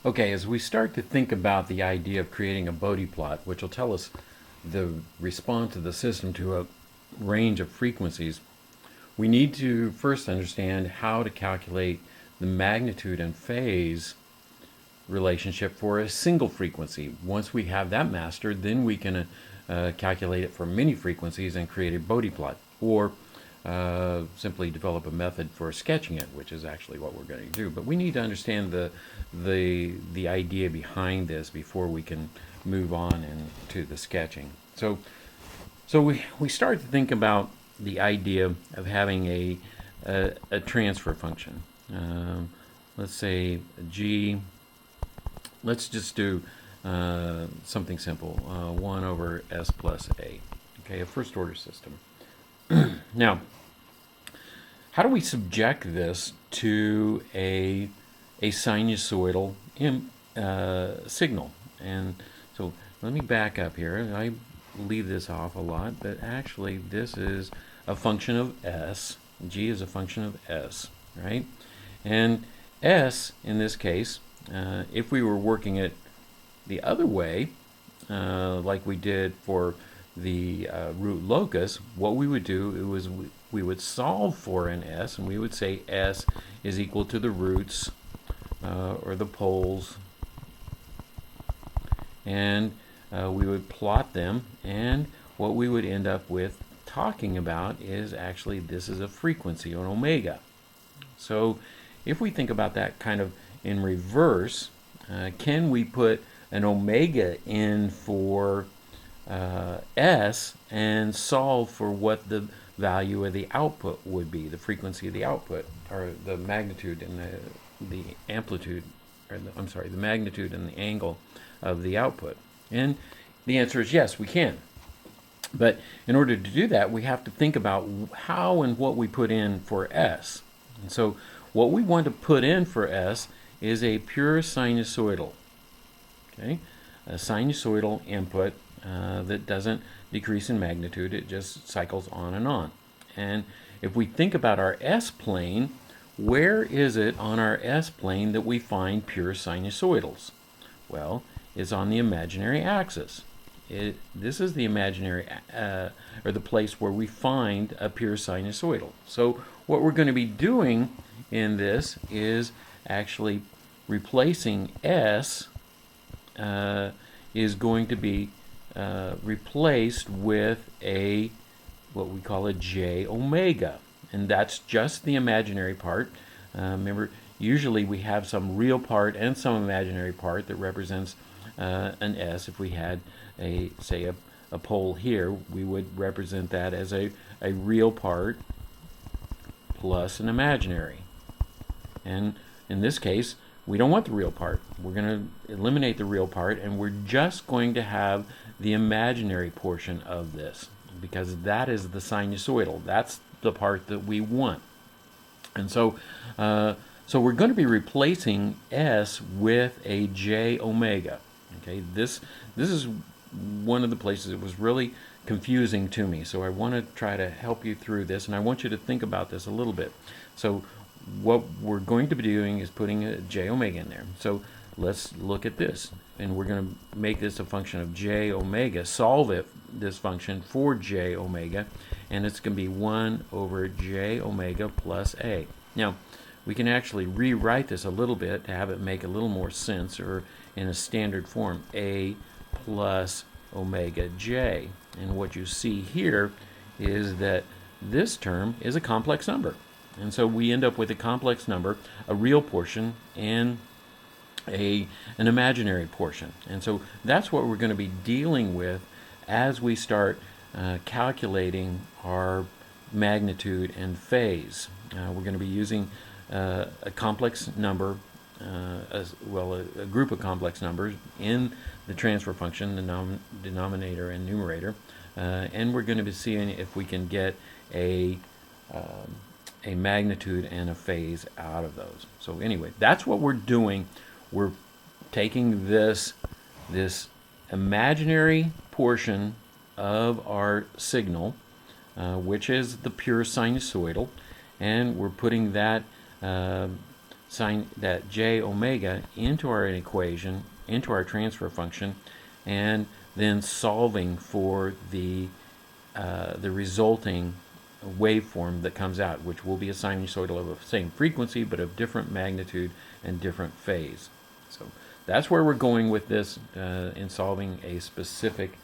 Okay, as we start to think about the idea of creating a Bode plot, which will tell us the response of the system to a range of frequencies, we need to first understand how to calculate the magnitude and phase relationship for a single frequency. Once we have that mastered, then we can calculate it for many frequencies and create a Bode plot, or simply develop a method for sketching it, which is actually what we're going to do. But we need to understand the idea behind this before we can move on into the sketching. So we start to think about the idea of having a transfer function. Let's say g. Let's just do something simple, 1 over s plus a. Okay, a first order system. Now, how do we subject this to a sinusoidal signal? And so let me back up here. I leave this off a lot, but actually this is a function of s. G is a function of s, right? And s, in this case, if we were working it the other way, like we did for the root locus, what we would do was we would solve for an s, and we would say s is equal to the roots or the poles, and we would plot them, and what we would end up with talking about is actually this is a frequency, or an omega. So if we think about that kind of in reverse, can we put an omega in for s and solve for what the value of the output would be, the frequency of the output, or the magnitude and the amplitude, or the magnitude and the angle of the output? And the answer is yes, we can. But in order to do that, we have to think about how and what we put in for s. And so what we want to put in for s is a pure sinusoidal, okay? A sinusoidal input that doesn't decrease in magnitude, it just cycles on and on. And if we think about our s-plane, where is it on our s-plane that we find pure sinusoidals? Well, it's on the imaginary axis. This is the imaginary, or the place where we find a pure sinusoidal. So what we're going to be doing in this is actually replacing s is going to be replaced with what we call a j omega, and that's just the imaginary part. Remember, usually we have some real part and some imaginary part that represents an s. If we had say a pole here, we would represent that as a real part plus an imaginary. And in this case, we don't want the real part. We're going to eliminate the real part, and we're just going to have the imaginary portion of this, because that is the sinusoidal. That's the part that we want. And so we're going to be replacing s with a j omega. Okay, this is one of the places it was really confusing to me. So I want to try to help you through this, and I want you to think about this a little bit. So what we're going to be doing is putting a j omega in there. So let's look at this, and we're going to make this a function of j omega, solve this function for j omega, and it's going to be 1 over j omega plus a. Now, we can actually rewrite this a little bit to have it make a little more sense, or in a standard form, a plus omega j. And what you see here is that this term is a complex number. And so we end up with a complex number, a real portion, and an imaginary portion. And so that's what we're going to be dealing with as we start calculating our magnitude and phase. We're going to be using a complex number, a group of complex numbers in the transfer function, the denominator and numerator, and we're going to be seeing if we can get a magnitude and a phase out of those. So anyway, that's what we're doing. We're taking this imaginary portion of our signal, which is the pure sinusoidal, and we're putting that that j omega into our equation, into our transfer function, and then solving for the resulting waveform that comes out, which will be a sinusoidal of the same frequency but of different magnitude and different phase. So that's where we're going with this in solving a specific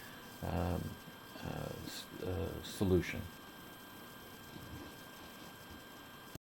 solution.